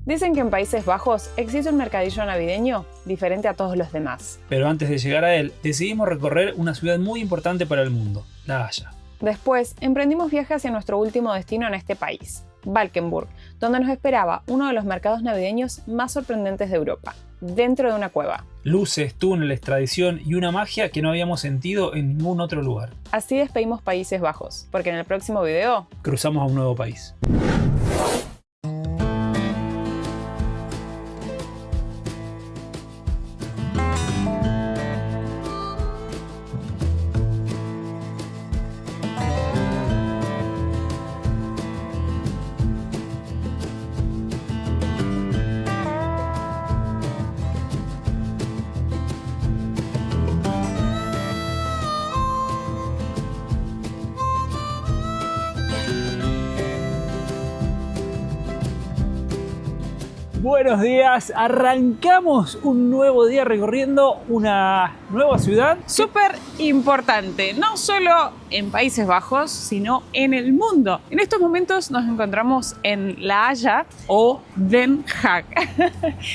Dicen que en Países Bajos existe un mercadillo navideño diferente a todos los demás. Pero antes de llegar a él, decidimos recorrer una ciudad muy importante para el mundo, La Haya. Después, emprendimos viaje hacia nuestro último destino en este país, Valkenburg, donde nos esperaba uno de los mercados navideños más sorprendentes de Europa, dentro de una cueva. Luces, túneles, tradición y una magia que no habíamos sentido en ningún otro lugar. Así despedimos Países Bajos, porque en el próximo video cruzamos a un nuevo país. Buenos días, arrancamos un nuevo día recorriendo una nueva ciudad súper importante, no solo en Países Bajos, sino en el mundo. En estos momentos nos encontramos en La Haya o Den Haag.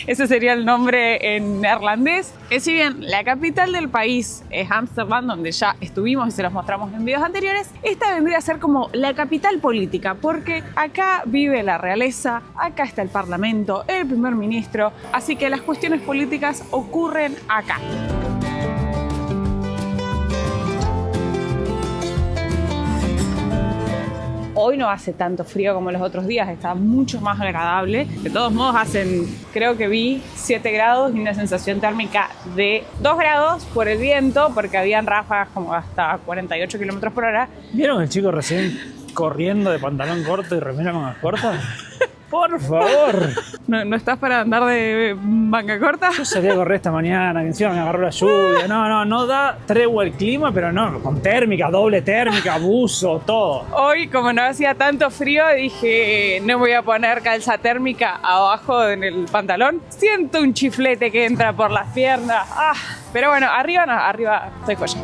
Ese sería el nombre en neerlandés. Que si bien la capital del país es Ámsterdam, donde ya estuvimos y se los mostramos en videos anteriores, esta vendría a ser como la capital política, porque acá vive la realeza, acá está el parlamento, el primer ministro, así que las cuestiones políticas ocurren acá. Hoy no hace tanto frío como los otros días, está mucho más agradable. De todos modos hacen, creo que vi 7 grados y una sensación térmica de 2 grados por el viento, porque habían ráfagas como hasta 48 kilómetros por hora. ¿Vieron el chico recién corriendo de pantalón corto y remera mangas cortas? Por favor. ¿No estás para andar de manga corta? Yo salí a correr esta mañana, que encima me agarró la lluvia. No da tregua el clima, pero no, con térmica, doble térmica, buzo, todo. Hoy, como no hacía tanto frío, dije, no voy a poner calza térmica abajo en el pantalón. Siento un chiflete que entra por las piernas. Pero bueno, arriba estoy joya.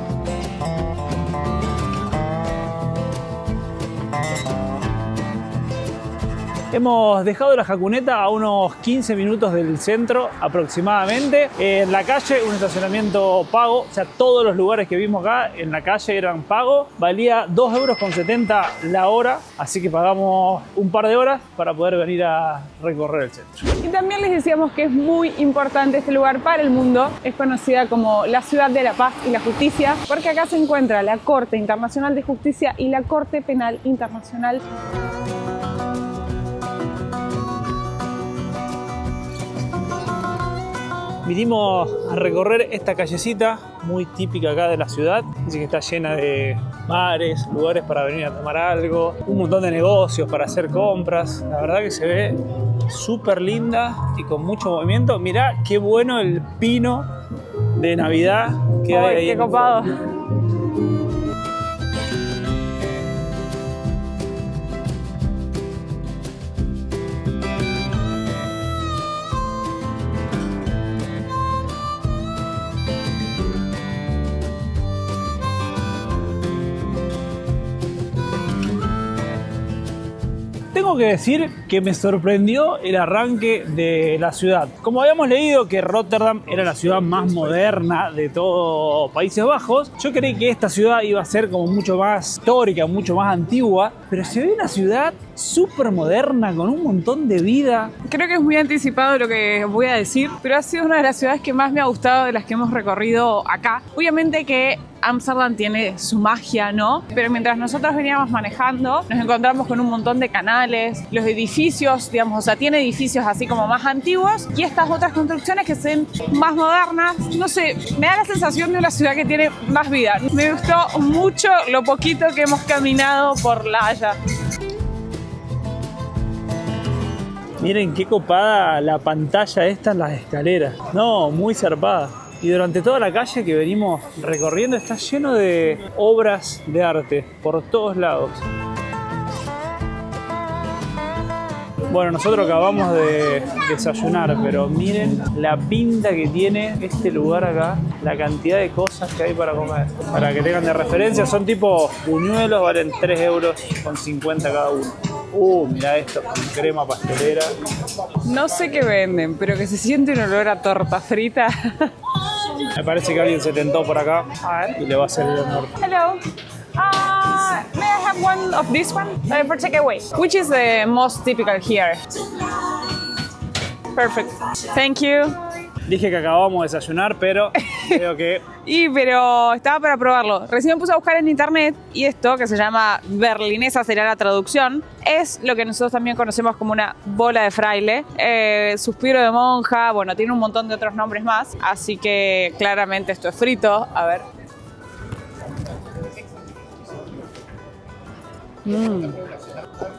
Hemos dejado la Jacuneta a unos 15 minutos del centro aproximadamente. En la calle, un estacionamiento pago. O sea, todos los lugares que vimos acá en la calle eran pago. Valía 2,70 € la hora. Así que pagamos un par de horas para poder venir a recorrer el centro. Y también les decíamos que es muy importante este lugar para el mundo. Es conocida como la ciudad de la paz y la justicia, porque acá se encuentra la Corte Internacional de Justicia y la Corte Penal Internacional. Vinimos a recorrer esta callecita muy típica acá de la ciudad. Dice que está llena de bares, lugares para venir a tomar algo, un montón de negocios para hacer compras. La verdad que se ve súper linda y con mucho movimiento. Mirá qué bueno el pino de Navidad que hay ahí. ¡Qué copado! Tengo que decir que me sorprendió el arranque de la ciudad. Como habíamos leído que Rotterdam era la ciudad más moderna de todo Países Bajos, yo creí que esta ciudad iba a ser como mucho más histórica, mucho más antigua, pero se ve una ciudad súper moderna, con un montón de vida. Creo que es muy anticipado lo que voy a decir, pero ha sido una de las ciudades que más me ha gustado de las que hemos recorrido acá. Obviamente que Ámsterdam tiene su magia, ¿no? Pero mientras nosotros veníamos manejando, nos encontramos con un montón de canales, los edificios, digamos, o sea, tiene edificios así como más antiguos y estas otras construcciones que se ven más modernas. No sé, me da la sensación de una ciudad que tiene más vida. Me gustó mucho lo poquito que hemos caminado por La Haya. Miren qué copada la pantalla esta en las escaleras. No, muy zarpada. Y durante toda la calle que venimos recorriendo está lleno de obras de arte por todos lados. Bueno, nosotros acabamos de desayunar, pero miren la pinta que tiene este lugar acá, la cantidad de cosas que hay para comer. Para que tengan de referencia, son tipo buñuelos, valen 3,50 € cada uno. Mirá esto, con crema pastelera. No sé qué venden, pero que se siente un olor a torta frita. Me parece que alguien se tentó por acá y le va a servir el norte. Hello. May I have one of this one for takeaway? Which is the most typical here? Perfect. Thank you. Dije que acabamos de desayunar, pero creo que... Pero estaba para probarlo. Recién me puse a buscar en internet y esto, que se llama berlinesa, sería la traducción, es lo que nosotros también conocemos como una bola de fraile, suspiro de monja, bueno, tiene un montón de otros nombres más, así que claramente esto es frito. A ver.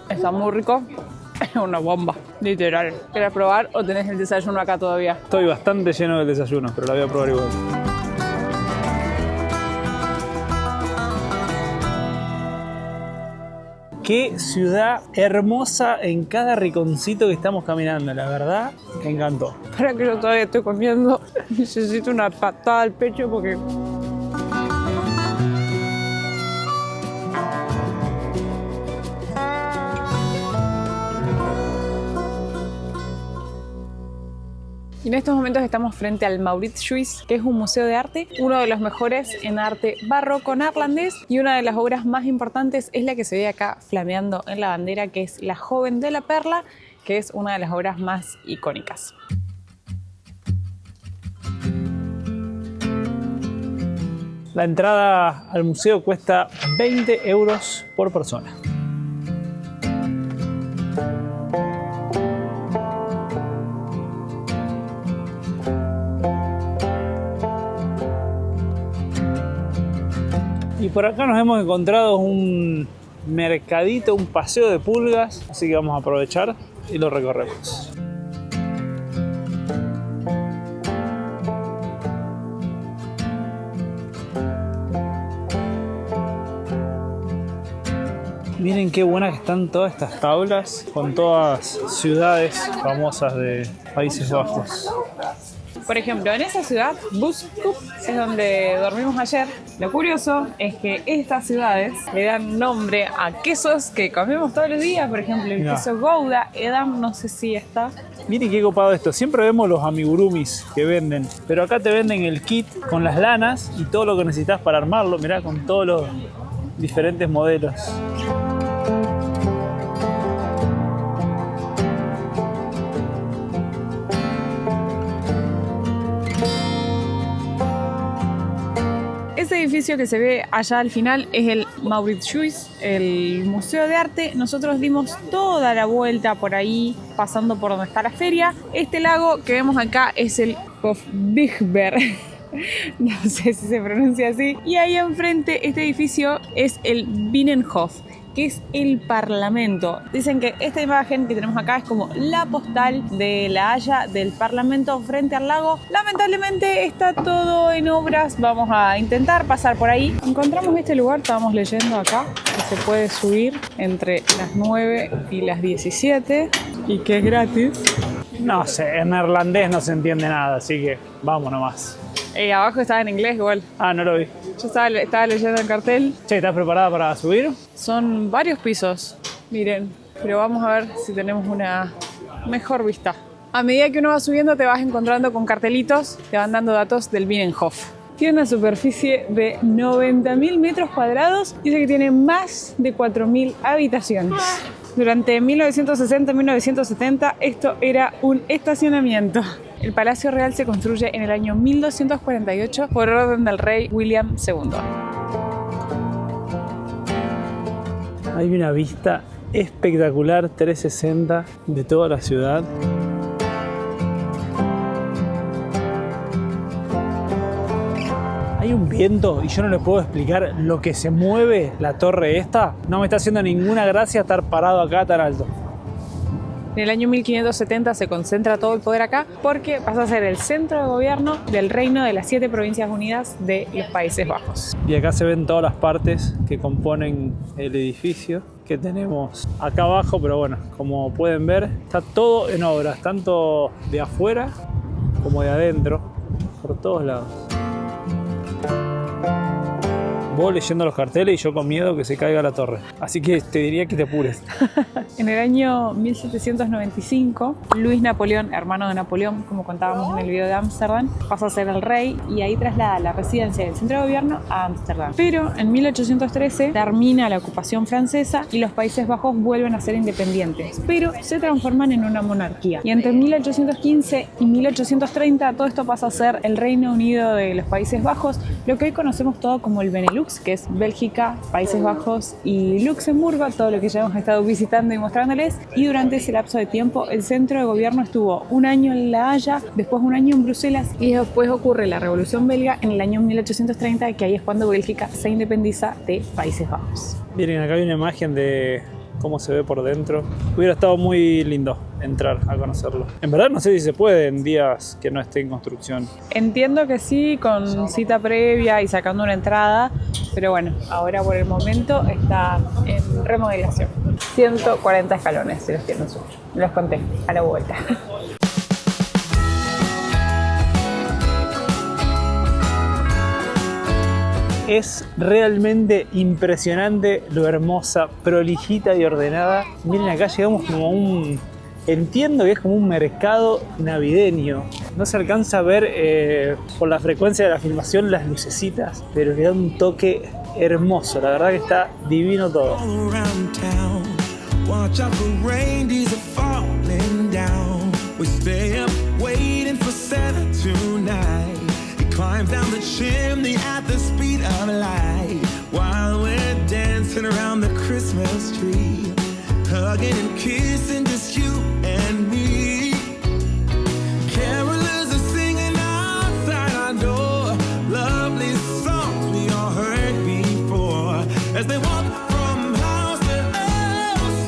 Está muy rico. Es una bomba, literal. ¿Quieres probar o tenés el desayuno acá todavía? Estoy bastante lleno del desayuno, pero la voy a probar igual. Qué ciudad hermosa en cada rinconcito que estamos caminando, la verdad, me encantó. Para que yo todavía estoy comiendo, necesito una patada al pecho porque... En estos momentos estamos frente al Mauritshuis, que es un museo de arte, uno de los mejores en arte barroco neerlandés, y una de las obras más importantes es la que se ve acá flameando en la bandera, que es La joven de la perla, que es una de las obras más icónicas. La entrada al museo cuesta 20 euros por persona. Y por acá nos hemos encontrado un mercadito, un paseo de pulgas, así que vamos a aprovechar y lo recorremos. Miren qué buenas que están todas estas tablas con todas ciudades famosas de Países Bajos. Por ejemplo, en esa ciudad, Boskoop, es donde dormimos ayer. Lo curioso es que estas ciudades le dan nombre a quesos que comemos todos los días. Por ejemplo, el queso Gouda, Edam, no sé si está. Miren qué copado esto. Siempre vemos los amigurumis que venden, pero acá te venden el kit con las lanas y todo lo que necesitas para armarlo. Mirá, con todos los diferentes modelos. Ese edificio que se ve allá al final es el Mauritshuis, el Museo de Arte. Nosotros dimos toda la vuelta por ahí, pasando por donde está la feria. Este lago que vemos acá es el Hofbigberg. No sé si se pronuncia así. Y ahí enfrente, este edificio es el Binnenhof, que es el Parlamento. Dicen que esta imagen que tenemos acá es como la postal de La Haya, del Parlamento frente al lago. Lamentablemente está todo en obras. Vamos a intentar pasar por ahí. Encontramos este lugar, estábamos leyendo acá, que se puede subir entre las 9 y las 17 y que es gratis. No sé, en neerlandés no se entiende nada, así que vamos nomás. Abajo estaba en inglés igual. Ah, no lo vi. Yo estaba leyendo el cartel. Che, ¿estás preparada para subir? Son varios pisos, miren, pero vamos a ver si tenemos una mejor vista. A medida que uno va subiendo te vas encontrando con cartelitos, te van dando datos del Binnenhof. Tiene una superficie de 90.000 metros cuadrados y dice que tiene más de 4.000 habitaciones. Durante 1960 y 1970 esto era un estacionamiento. El Palacio Real se construye en el año 1248 por orden del rey William II. Hay una vista espectacular 360 de toda la ciudad. Hay un viento y yo no les puedo explicar lo que se mueve la torre esta. No me está haciendo ninguna gracia estar parado acá tan alto. En el año 1570 se concentra todo el poder acá porque pasa a ser el centro de gobierno del reino de las 7 provincias unidas de los Países Bajos. Y acá se ven todas las partes que componen el edificio que tenemos acá abajo, pero bueno, como pueden ver, está todo en obras, tanto de afuera como de adentro, por todos lados. Vos leyendo los carteles y yo con miedo que se caiga la torre. Así que te diría que te apures. En el año 1795, Luis Napoleón, hermano de Napoleón, como contábamos en el video de Ámsterdam, pasa a ser el rey y ahí traslada la residencia del centro de gobierno a Ámsterdam. Pero en 1813 termina la ocupación francesa y los Países Bajos vuelven a ser independientes, pero se transforman en una monarquía. Y entre 1815 y 1830 todo esto pasa a ser el Reino Unido de los Países Bajos, lo que hoy conocemos todo como el Benelux, que es Bélgica, Países Bajos y Luxemburgo, todo lo que ya hemos estado visitando y mostrándoles. Y durante ese lapso de tiempo el centro de gobierno estuvo un año en La Haya, después un año en Bruselas y después ocurre la Revolución Belga en el año 1830, que ahí es cuando Bélgica se independiza de Países Bajos. Miren, acá hay una imagen de cómo se ve por dentro. Hubiera estado muy lindo entrar a conocerlo. En verdad no sé si se puede en días que no esté en construcción. Entiendo que sí, con cita previa y sacando una entrada, pero bueno, ahora por el momento está en remodelación. 140 escalones, si los tienen suyos. Los conté a la vuelta. Es realmente impresionante lo hermosa, prolijita y ordenada. Miren, acá llegamos como a un... Entiendo que es como un mercado navideño. No se alcanza a ver por la frecuencia de la filmación las lucecitas, pero le da un toque hermoso. La verdad que está divino todo. Climbs down the chimney at the speed of light while we're dancing around the Christmas tree, hugging and kissing just you and me. Carolers are singing outside our door, lovely songs we all heard before, as they walk from house to house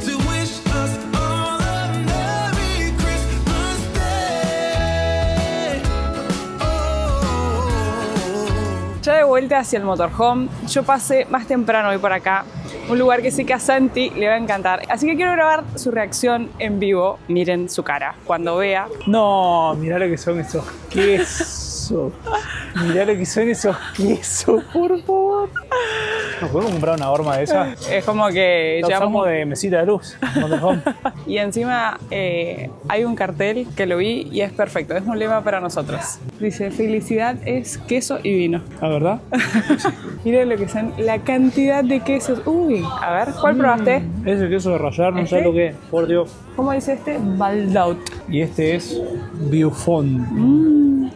to wish us all a Merry Christmas Day. Ya de vuelta hacia el motorhome, yo pasé más temprano hoy por acá, un lugar que sé que a Santi le va a encantar. Así que quiero grabar su reacción en vivo. Miren su cara cuando vea. No, mirá lo que son esos quesos. Mirá lo que son esos quesos, por favor. ¿Nos podemos comprar una horma de esas? Es como que La usamos de mesita de luz, motorhome. Y encima hay un cartel que lo vi y es perfecto, es un lema para nosotros. Dice, felicidad es queso y vino. ¿Ah, verdad? Miren lo que son, la cantidad de quesos. Uy, a ver, ¿cuál probaste? Ese queso de rallar, no sé lo que es, por Dios. ¿Cómo dice este? Baldaut. Y este es Viewfond.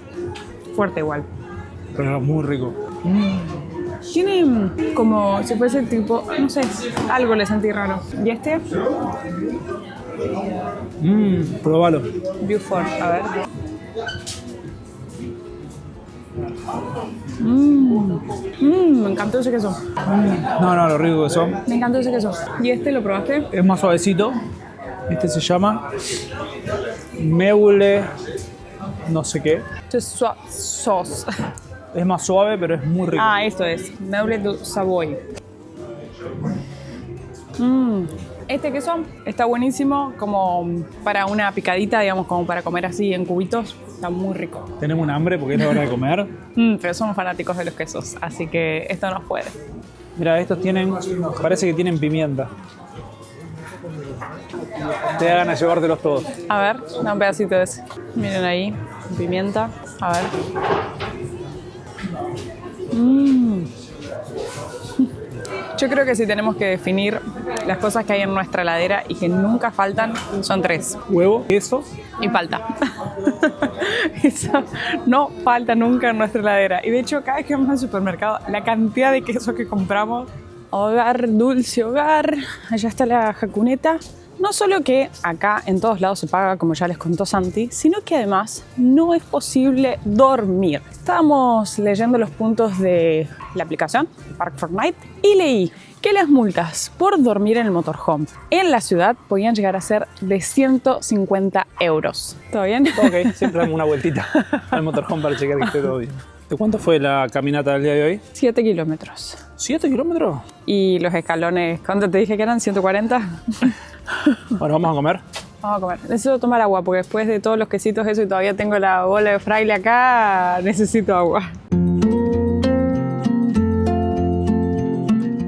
Fuerte igual. Pero muy rico. Tiene como si fuese tipo, no sé, algo le sentí raro. ¿Y este? Probalo. Viewford, a ver. Me encantó ese queso. No, lo rico que son. Me encantó ese queso. ¿Y este lo probaste? Es más suavecito. Este se llama Meule no sé qué. Este es sauce. Es más suave, pero es muy rico. Ah, esto es Meule du Savoy. Este queso está buenísimo como para una picadita, digamos, como para comer así en cubitos. Está muy rico. Tenemos un hambre porque es la hora de comer. Pero somos fanáticos de los quesos, así que esto nos puede. Mira, estos tienen, parece que tienen pimienta. Te da ganas de llevártelos todos. A ver, da un pedacito de ese. Miren ahí, pimienta. A ver. Yo creo que si tenemos que definir las cosas que hay en nuestra heladera y que nunca faltan, son 3. Huevo, queso. Y palta. Eso no falta nunca en nuestra heladera. Y de hecho, cada vez que vamos al supermercado, la cantidad de queso que compramos, hogar, dulce hogar, allá está la jacuneta. No solo que acá en todos lados se paga, como ya les contó Santi, sino que además no es posible dormir. Estábamos leyendo los puntos de la aplicación, Park4Night, y leí que las multas por dormir en el motorhome en la ciudad podían llegar a ser de 150 euros. ¿Todo bien? Ok, siempre damos una vueltita al motorhome para checar que esté todo bien. ¿De cuánto fue la caminata del día de hoy? 7 kilómetros. ¿7 kilómetros? Y los escalones, ¿cuánto te dije que eran? ¿140? Bueno, vamos a comer. Vamos a comer. Necesito tomar agua porque después de todos los quesitos eso y todavía tengo la bola de fraile acá, necesito agua.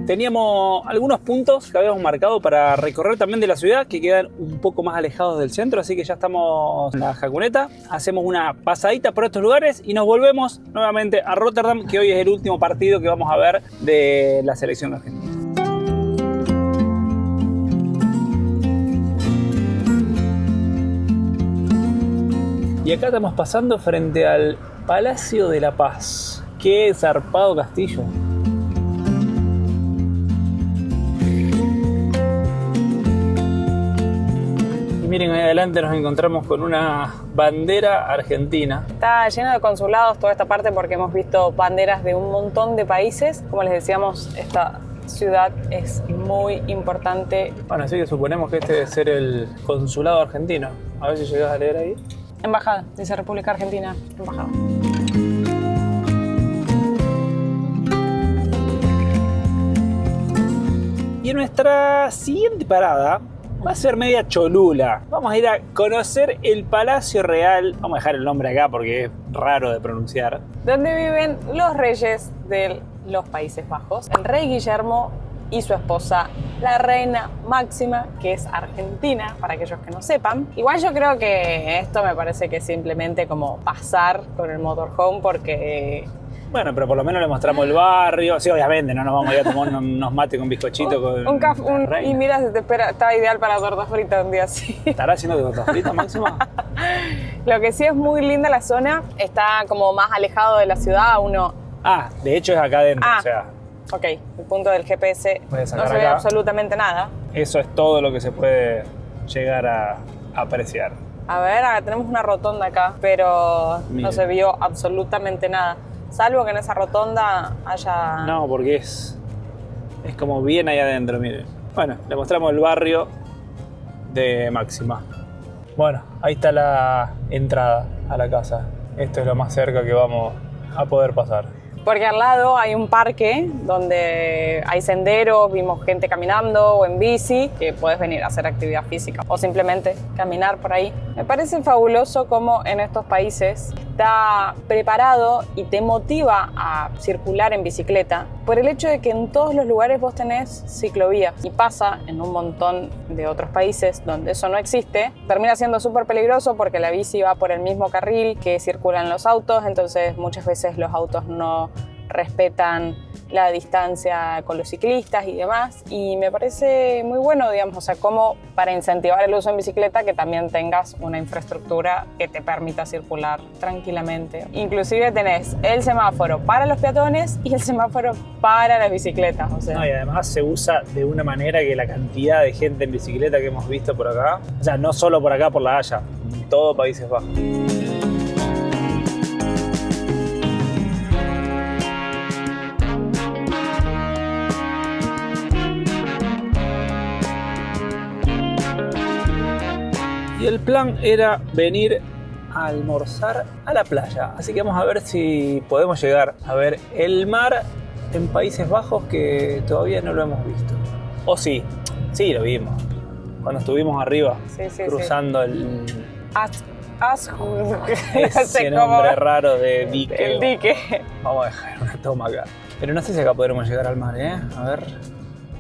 Teníamos algunos puntos que habíamos marcado para recorrer también de la ciudad que quedan un poco más alejados del centro, así que ya estamos en la Jacuneta. Hacemos una pasadita por estos lugares y nos volvemos nuevamente a Rotterdam, que hoy es el último partido que vamos a ver de la selección argentina. Y acá estamos pasando frente al Palacio de la Paz. ¡Qué zarpado castillo! Miren, ahí adelante nos encontramos con una bandera argentina. Está lleno de consulados toda esta parte porque hemos visto banderas de un montón de países. Como les decíamos, esta ciudad es muy importante. Bueno, así que suponemos que este debe ser el consulado argentino. A ver si llegas a leer ahí. Embajada, dice República Argentina, embajada. Y en nuestra siguiente parada va a ser media cholula. Vamos a ir a conocer el Palacio Real. Vamos a dejar el nombre acá porque es raro de pronunciar. Donde viven los reyes de los Países Bajos. El rey Guillermo y su esposa, la reina Máxima, que es argentina, para aquellos que no sepan. Igual yo creo que esto me parece que es simplemente como pasar con el motorhome porque... Bueno, pero por lo menos le mostramos el barrio. Sí, obviamente, no nos vamos a ir a tomar unos mates con bizcochito con un café, reina. Y mira, se te espera, está ideal para torta frita un día así. ¿Estará haciendo de torta frita, Máxima? Lo que sí es muy linda la zona, está como más alejado de la ciudad, uno... Ah, de hecho es acá adentro, o sea... Ok, el punto del GPS no se ve absolutamente nada. Eso es todo lo que se puede llegar a apreciar. A ver, tenemos una rotonda acá, pero no se vio absolutamente nada. Salvo que en esa rotonda haya... No, porque es como bien ahí adentro, miren. Bueno, le mostramos el barrio de Máxima. Bueno, ahí está la entrada a la casa. Esto es lo más cerca que vamos a poder pasar. Porque al lado hay un parque donde hay senderos, vimos gente caminando o en bici, que puedes venir a hacer actividad física o simplemente caminar por ahí. Me parece fabuloso cómo en estos países está preparado y te motiva a circular en bicicleta por el hecho de que en todos los lugares vos tenés ciclovías y pasa en un montón de otros países donde eso no existe. Termina siendo súper peligroso porque la bici va por el mismo carril que circulan los autos, entonces muchas veces los autos no respetan la distancia con los ciclistas y demás, y me parece muy bueno, digamos, o sea, como para incentivar el uso en bicicleta que también tengas una infraestructura que te permita circular tranquilamente. Inclusive tenés el semáforo para los peatones y el semáforo para las bicicletas, o sea. No, y además se usa de una manera que la cantidad de gente en bicicleta que hemos visto por acá, o sea, no solo por acá, por La Haya, en todo Países Bajos. Y el plan era venir a almorzar a la playa. Así que vamos a ver si podemos llegar a ver el mar en Países Bajos, que todavía no lo hemos visto. O sí, sí lo vimos. Cuando estuvimos arriba, cruzando el... ese nombre raro de dique. El dique. Vamos a dejar una toma acá. Pero no sé si acá podremos llegar al mar, ¿eh? A ver...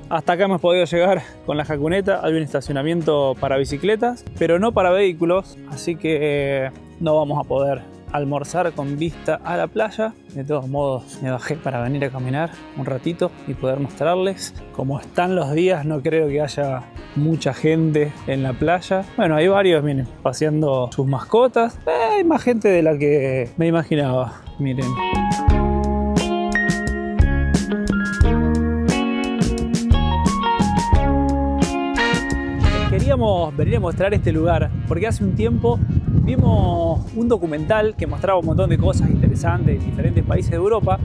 Hasta acá hemos podido llegar con la Jacuneta. Hay un estacionamiento para bicicletas, pero no para vehículos, así que no vamos a poder almorzar con vista a la playa. De todos modos, me bajé para venir a caminar un ratito y poder mostrarles. Como están los días, no creo que haya mucha gente en la playa. Bueno, hay varios, miren, paseando sus mascotas. Hay más gente de la que me imaginaba, miren. Queríamos venir a mostrar este lugar porque hace un tiempo vimos un documental que mostraba un montón de cosas interesantes en diferentes países de Europa,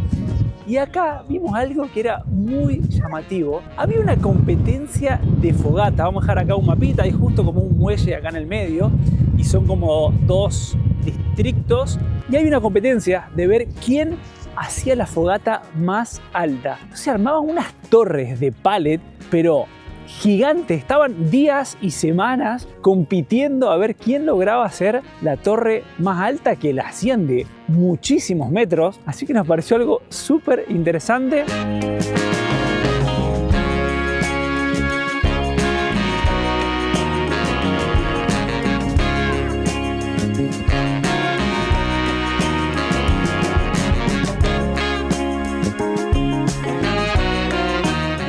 y acá vimos algo que era muy llamativo. Había una competencia de fogata. Vamos a dejar acá un mapita, hay justo como un muelle acá en el medio y son como dos distritos, y hay una competencia de ver quién hacía la fogata más alta. Se armaban unas torres de pallet, pero gigantes. Estaban días y semanas compitiendo a ver quién lograba hacer la torre más alta, que la hacían de muchísimos metros. Así que nos pareció algo súper interesante. Y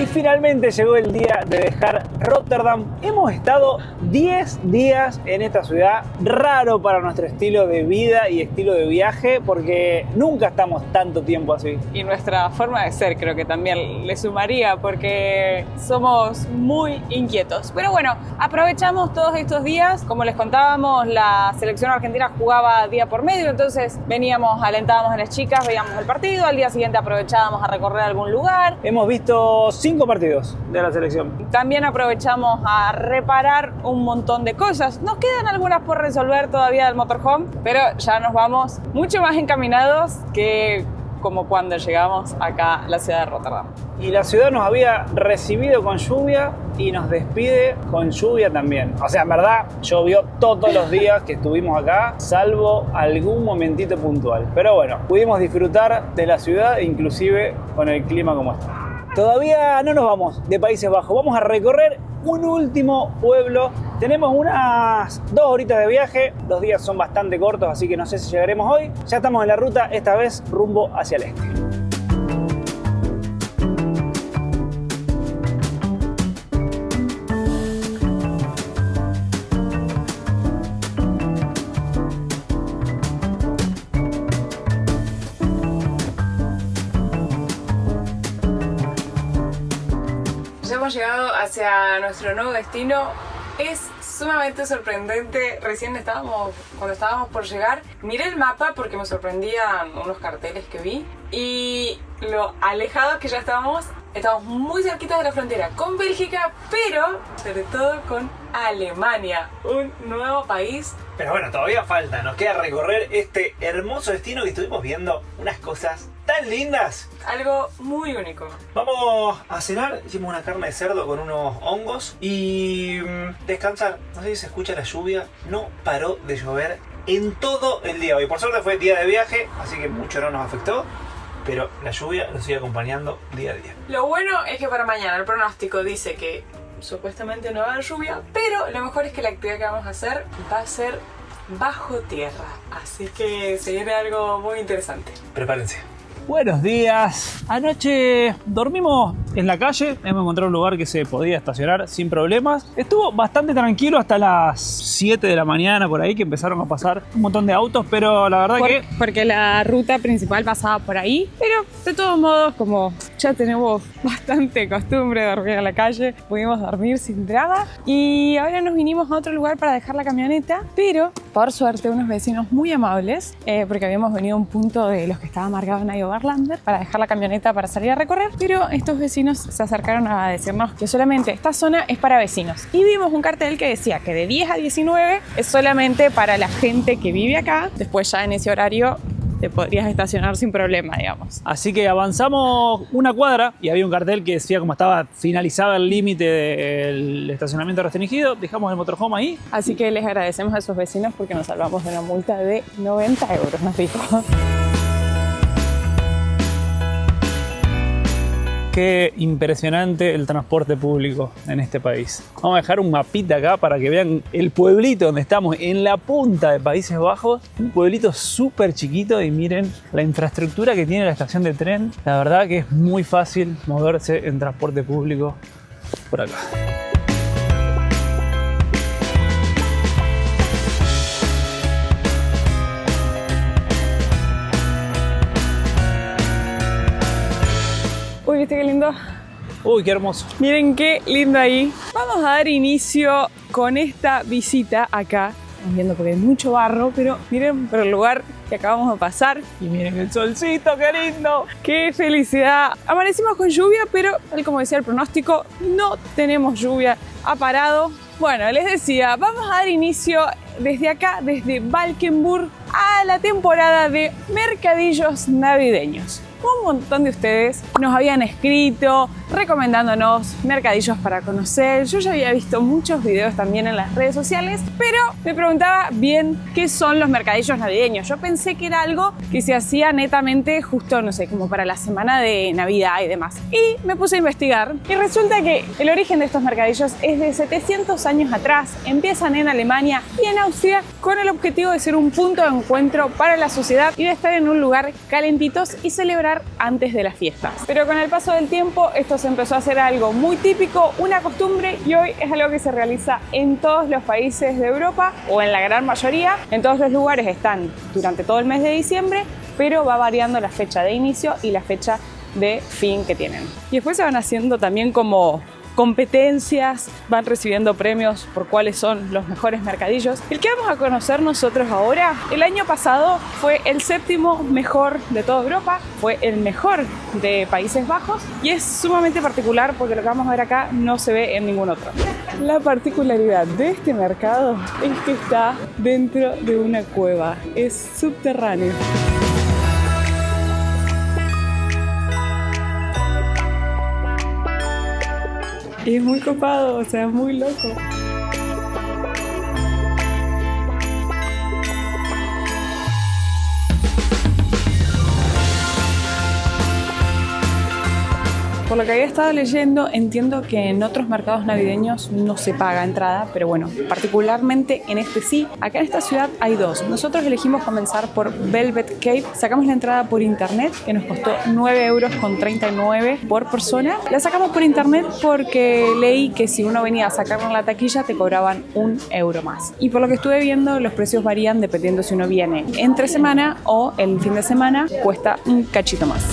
finalmente llegó el día de dejar Rotterdam. Hemos estado 10 días en esta ciudad, raro para nuestro estilo de vida y estilo de viaje, porque nunca estamos tanto tiempo así. Y nuestra forma de ser creo que también le sumaría, porque somos muy inquietos. Pero bueno, aprovechamos todos estos días. Como les contábamos, la selección argentina jugaba día por medio, entonces veníamos, alentábamos a las chicas, veíamos el partido, al día siguiente aprovechábamos a recorrer algún lugar. Hemos visto 5 partidos de la selección. También aprovechamos a reparar un montón de cosas. Nos quedan algunas por resolver todavía del motorhome, pero ya nos vamos mucho más encaminados que como cuando llegamos acá a la ciudad de Rotterdam. Y la ciudad nos había recibido con lluvia y nos despide con lluvia también. O sea, en verdad, llovió todos los días que estuvimos acá, salvo algún momentito puntual. Pero bueno, pudimos disfrutar de la ciudad, inclusive con el clima como está. Todavía no nos vamos de Países Bajos, vamos a recorrer un último pueblo. Tenemos unas 2 horitas de viaje, los días son bastante cortos, así que no sé si llegaremos hoy. Ya estamos en la ruta, esta vez rumbo hacia el este. Ya hemos llegado hacia nuestro nuevo destino. Es sumamente sorprendente. Recién cuando estábamos por llegar, miré el mapa porque me sorprendían unos carteles que vi y lo alejados que ya estábamos muy cerquitas de la frontera con Bélgica, pero sobre todo con Alemania, un nuevo país. Pero bueno, todavía falta, nos queda recorrer este hermoso destino que estuvimos viendo unas cosas tan lindas. Algo muy único. Vamos a cenar, hicimos una carne de cerdo con unos hongos y descansar. No sé si se escucha la lluvia, no paró de llover en todo el día hoy. Por suerte fue día de viaje, así que mucho no nos afectó, pero la lluvia nos sigue acompañando día a día. Lo bueno es que para mañana el pronóstico dice que supuestamente no va a haber lluvia, pero lo mejor es que la actividad que vamos a hacer va a ser bajo tierra, así que se viene algo muy interesante. Prepárense. Buenos días. Anoche dormimos en la calle, hemos encontrado un lugar que se podía estacionar sin problemas. Estuvo bastante tranquilo hasta las 7 de la mañana por ahí, que empezaron a pasar un montón de autos, pero la verdad porque la ruta principal pasaba por ahí, pero de todos modos, como ya tenemos bastante costumbre de dormir en la calle, pudimos dormir sin drama y ahora nos vinimos a otro lugar para dejar la camioneta, pero por suerte unos vecinos muy amables, porque habíamos venido a un punto de los que estaba marcado en Overlander para dejar la camioneta para salir a recorrer, pero estos vecinos se acercaron a decirnos que solamente esta zona es para vecinos y vimos un cartel que decía que de 10 a 19 es solamente para la gente que vive acá. Después ya en ese horario te podrías estacionar sin problema, digamos. Así que avanzamos una cuadra y había un cartel que decía como estaba finalizado el límite del estacionamiento restringido, dejamos el motorhome ahí. Así que les agradecemos a esos vecinos porque nos salvamos de una multa de 90 euros, nos dijo. Qué impresionante el transporte público en este país. Vamos a dejar un mapita acá para que vean el pueblito donde estamos, en la punta de Países Bajos. Un pueblito súper chiquito y miren la infraestructura que tiene la estación de tren. La verdad que es muy fácil moverse en transporte público por acá. Uy, ¿viste qué lindo? Uy, qué hermoso. Miren qué lindo ahí. Vamos a dar inicio con esta visita acá. Estamos viendo porque hay mucho barro, pero miren por el lugar que acabamos de pasar. Y miren el solcito, qué lindo. Qué felicidad. Amanecimos con lluvia, pero tal como decía el pronóstico, no tenemos lluvia. Ha parado. Bueno, les decía, vamos a dar inicio desde acá, desde Valkenburg, a la temporada de mercadillos navideños. Un montón de ustedes nos habían escrito recomendándonos mercadillos para conocer. Yo ya había visto muchos videos también en las redes sociales, pero me preguntaba bien qué son los mercadillos navideños. Yo pensé que era algo que se hacía netamente justo, no sé, como para la semana de Navidad y demás. Y me puse a investigar y resulta que el origen de estos mercadillos es de 700 años atrás. Empiezan en Alemania y en Austria con el objetivo de ser un punto de encuentro para la sociedad y de estar en un lugar calentitos y celebrar antes de las fiestas. Pero con el paso del tiempo esto se empezó a hacer algo muy típico, una costumbre, y hoy es algo que se realiza en todos los países de Europa o en la gran mayoría. En todos los lugares están durante todo el mes de diciembre, pero va variando la fecha de inicio y la fecha de fin que tienen. Y después se van haciendo también como competencias, van recibiendo premios por cuáles son los mejores mercadillos. El que vamos a conocer nosotros ahora, el año pasado fue el 7º mejor de toda Europa, fue el mejor de Países Bajos y es sumamente particular porque lo que vamos a ver acá no se ve en ningún otro. La particularidad de este mercado es que está dentro de una cueva, es subterráneo. Y es muy copado, o sea, es muy loco. Por lo que había estado leyendo, entiendo que en otros mercados navideños no se paga entrada, pero bueno, particularmente en este sí. Acá en esta ciudad hay dos. Nosotros elegimos comenzar por Velvet Cave. Sacamos la entrada por internet, que nos costó 9,39 € por persona. La sacamos por internet porque leí que si uno venía a sacarla en la taquilla te cobraban €1 más. Y por lo que estuve viendo, los precios varían dependiendo si uno viene entre semana o el fin de semana, cuesta un cachito más.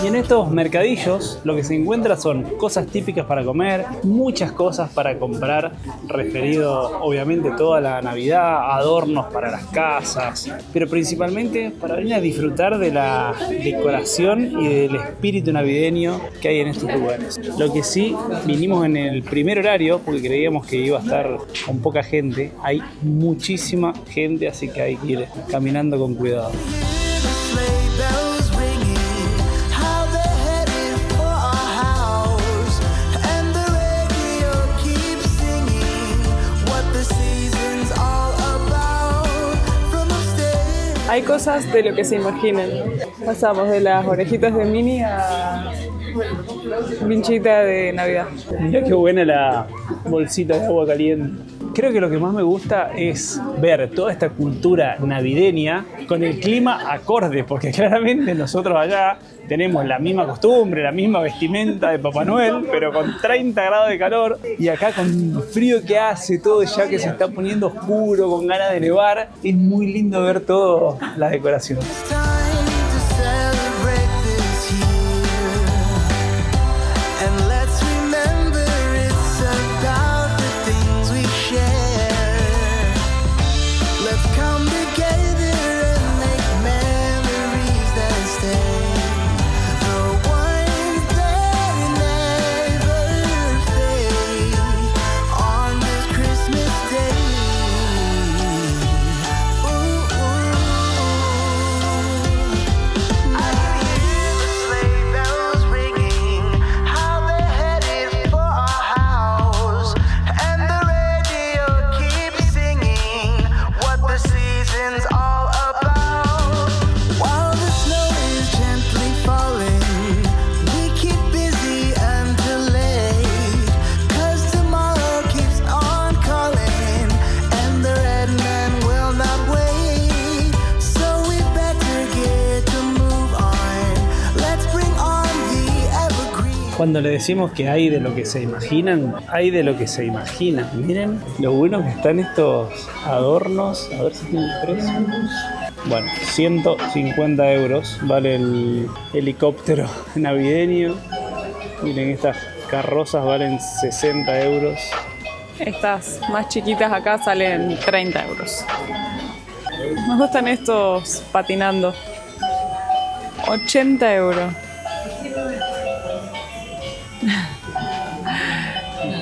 Y en estos mercadillos lo que se encuentra son cosas típicas para comer, muchas cosas para comprar, referido obviamente toda la Navidad, adornos para las casas, pero principalmente para venir a disfrutar de la decoración y del espíritu navideño que hay en estos lugares. Lo que sí, vinimos en el primer horario porque creíamos que iba a estar con poca gente. Hay muchísima gente, así que hay que ir caminando con cuidado. Hay cosas de lo que se imaginan. Pasamos de las orejitas de Minnie a vinchita de Navidad. Mirá qué buena la bolsita de agua caliente. Creo que lo que más me gusta es ver toda esta cultura navideña con el clima acorde, porque claramente nosotros allá tenemos la misma costumbre, la misma vestimenta de Papá Noel, pero con 30 grados de calor, y acá con el frío que hace, todo ya que se está poniendo oscuro, con ganas de nevar, es muy lindo ver toda la decoración. Cuando le decimos que hay de lo que se imaginan, hay de lo que se imaginan. Miren lo bueno que están estos adornos. A ver si tienen precio. Bueno, 150 € vale el helicóptero navideño. Miren, estas carrozas valen 60 €. Estas más chiquitas acá salen 30 €. Me gustan estos patinando. 80 €.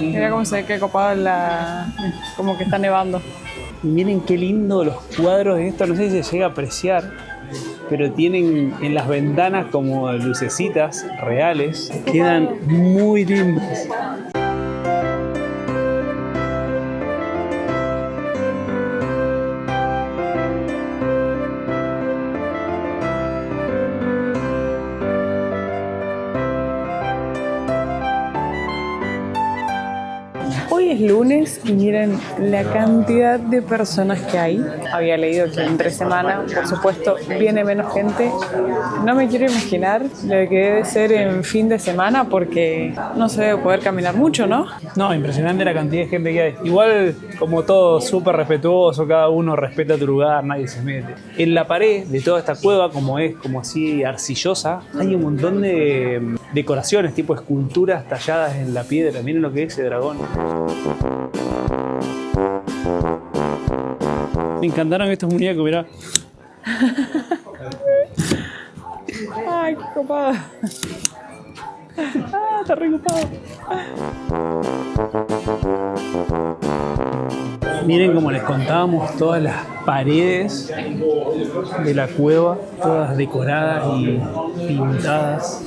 Mira cómo se ve que copado como que está nevando. Y miren qué lindo los cuadros de esto, no sé si se llega a apreciar, pero tienen en las ventanas como lucecitas reales, quedan muy lindos. Hoy es lunes y miren la cantidad de personas que hay. Había leído que entre semana, por supuesto, viene menos gente. No me quiero imaginar lo que debe ser en fin de semana porque no se debe poder caminar mucho, ¿no? No, impresionante la cantidad de gente que hay. Igual, como todo, súper respetuoso, cada uno respeta tu lugar, nadie se mete. En la pared de toda esta cueva, como es como así arcillosa, hay un montón de decoraciones, tipo esculturas talladas en la piedra. Miren lo que es ese dragón. Me encantaron estos muñecos, mirá. Ay, qué copado. Está re copado. Miren, como les contábamos, todas las paredes de la cueva, todas decoradas y pintadas.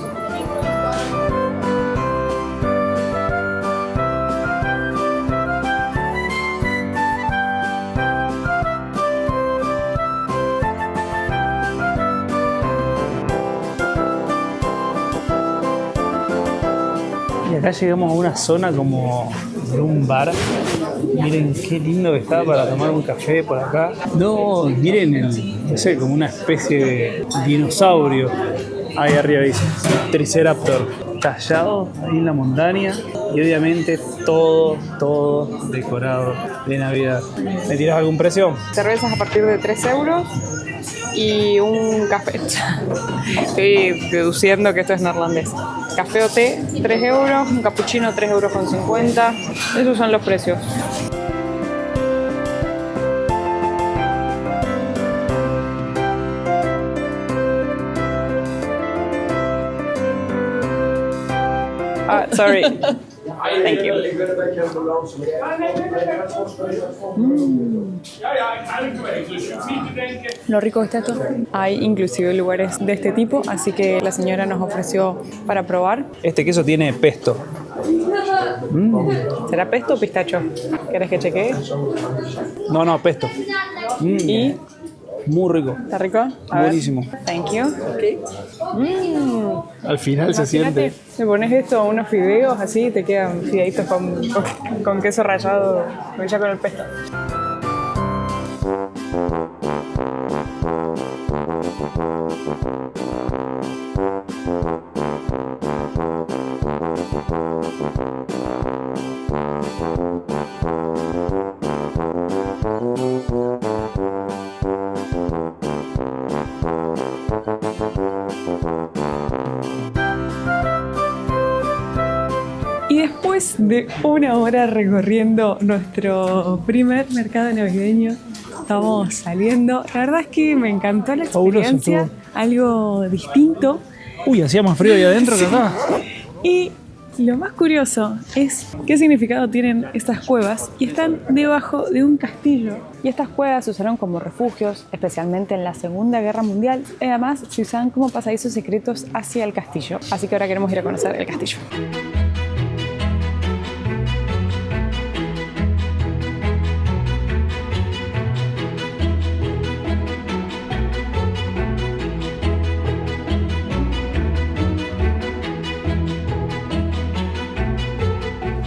Y acá llegamos a una zona como de un bar. Miren qué lindo que está para tomar un café por acá. No, miren, no sé, como una especie de dinosaurio. Ahí arriba dice Triceraptor, tallado ahí en la montaña. Y obviamente todo decorado de Navidad. ¿Me tiras algún precio? Cervezas a partir de 3 euros y un café. Estoy deduciendo que esto es neerlandés. Café o té, 3 euros, un cappuccino, 3,50 euros. Esos son los precios. Sorry. Thank you. Lo rico que está esto. Hay inclusive lugares de este tipo, así que la señora nos ofreció para probar. Este queso tiene pesto. ¿Será pesto o pistacho? ¿Querés que chequee? No, pesto. Y muy rico. ¿está rico? A ver. Buenísimo. Thank you. Al final se Imagínate, siente. le pones esto a unos fideos así y te quedan fideitos con queso rallado ya con el pesto. Y después de una hora recorriendo nuestro primer mercado navideño, estamos saliendo. La verdad es que me encantó la experiencia, algo distinto. Uy, hacía más frío ahí adentro que acá. Y lo más curioso es qué significado tienen estas cuevas y están debajo de un castillo. Y estas cuevas se usaron como refugios, especialmente en la Segunda Guerra Mundial. Y además se usaban como pasadizos secretos hacia el castillo. Así que ahora queremos ir a conocer el castillo.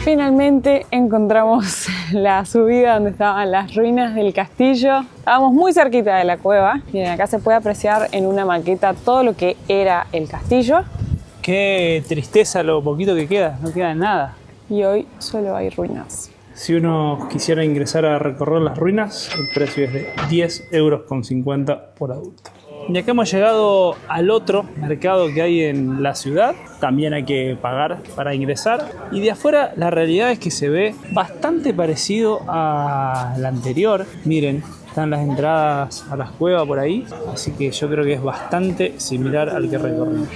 Finalmente encontramos la subida donde estaban las ruinas del castillo. Estábamos muy cerquita de la cueva. Miren, acá se puede apreciar en una maqueta todo lo que era el castillo. Qué tristeza lo poquito que queda, no queda nada. Y hoy solo hay ruinas. Si uno quisiera ingresar a recorrer las ruinas, el precio es de 10,50 euros por adulto. Y acá hemos llegado al otro mercado que hay en la ciudad. También hay que pagar para ingresar. Y de afuera la realidad es que se ve bastante parecido al anterior. Miren, están las entradas a las cuevas por ahí. Así que yo creo que es bastante similar al que recorrimos.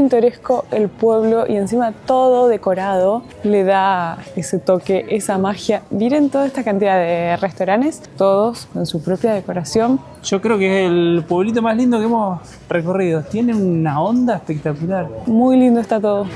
pintoresco el pueblo y encima todo decorado le da ese toque, esa magia. Miren toda esta cantidad de restaurantes, todos con su propia decoración. Yo creo que es el pueblito más lindo que hemos recorrido. Tiene una onda espectacular. Muy lindo está todo.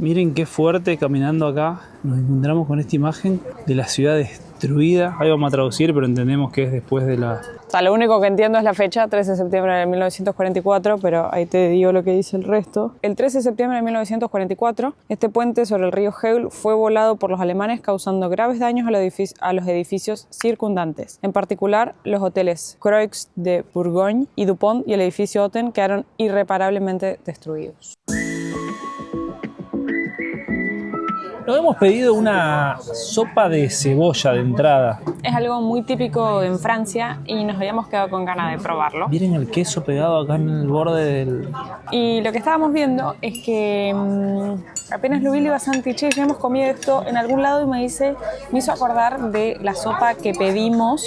Miren qué fuerte caminando acá. Nos encontramos con esta imagen de la ciudad destruida. Ahí vamos a traducir, pero entendemos que es después de la... O sea, lo único que entiendo es la fecha, 13 de septiembre de 1944, pero ahí te digo lo que dice el resto. El 13 de septiembre de 1944, este puente sobre el río Heul fue volado por los alemanes, causando graves daños a los edificios circundantes. En particular, los hoteles Croix de Bourgogne y Dupont y el edificio Otten quedaron irreparablemente destruidos. Nos hemos pedido una sopa de cebolla de entrada. Es algo muy típico en Francia y nos habíamos quedado con ganas de probarlo. Miren el queso pegado acá en el borde del... Y lo que estábamos viendo es que apenas lo vi, le iba a Santiche, ya hemos comido esto en algún lado y me hizo acordar de la sopa que pedimos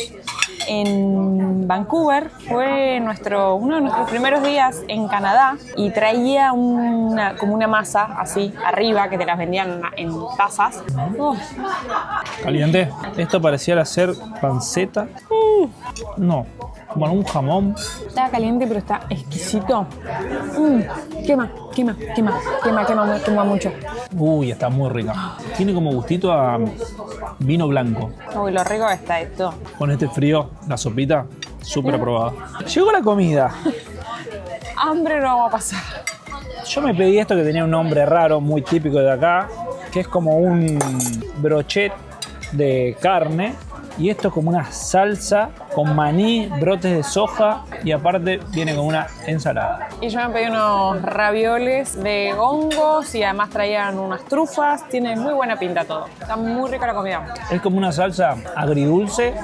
en Vancouver. Fue uno de nuestros primeros días en Canadá y traía como una masa así arriba que te las vendían en tazas. Caliente. Esto parecía ser panceta. No, bueno, un jamón. Está caliente, pero está exquisito. Quema mucho. Uy, está muy rica. Tiene como gustito a vino blanco. Uy, lo rico que está esto. Con este frío, la sopita, súper aprobada. Llegó la comida. Hambre no vamos a pasar. Yo me pedí esto que tenía un nombre raro, muy típico de acá, que es como un brochet de carne. Y esto es como una salsa con maní, brotes de soja y aparte viene con una ensalada. Y yo me pedí unos ravioles de hongos y además traían unas trufas. Tiene muy buena pinta todo. Está muy rica la comida. Es como una salsa agridulce.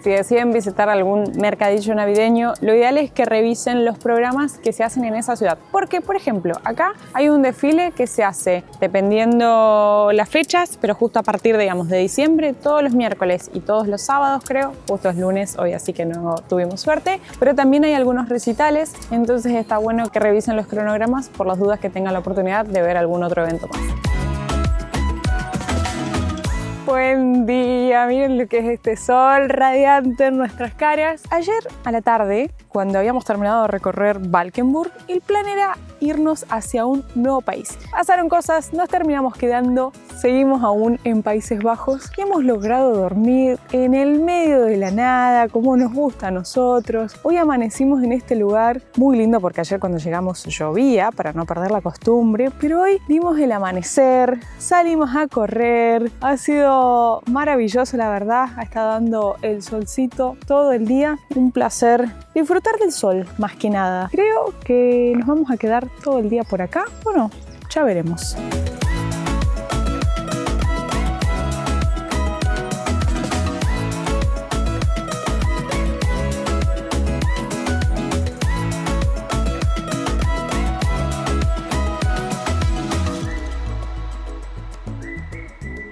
Si deciden visitar algún mercadillo navideño, lo ideal es que revisen los programas que se hacen en esa ciudad. Porque, por ejemplo, acá hay un desfile que se hace dependiendo las fechas, pero justo a partir, digamos, de diciembre, todos los miércoles y todos los sábados, creo. Justo es lunes hoy, así que no tuvimos suerte. Pero también hay algunos recitales, entonces está bueno que revisen los cronogramas por las dudas que tengan la oportunidad de ver algún otro evento más. Buen día, miren lo que es este sol radiante en nuestras caras. Ayer a la tarde, cuando habíamos terminado de recorrer Valkenburg, el plan era irnos hacia un nuevo país. Pasaron cosas, nos terminamos quedando, seguimos aún en Países Bajos y hemos logrado dormir en el medio de la nada, como nos gusta a nosotros. Hoy amanecimos en este lugar muy lindo porque ayer cuando llegamos llovía para no perder la costumbre, pero hoy vimos el amanecer, salimos a correr, ha sido maravilloso la verdad, ha estado dando el solcito todo el día, un placer disfrutar del sol más que nada. Creo que nos vamos a quedar todo el día por acá, ¿o no? Ya veremos.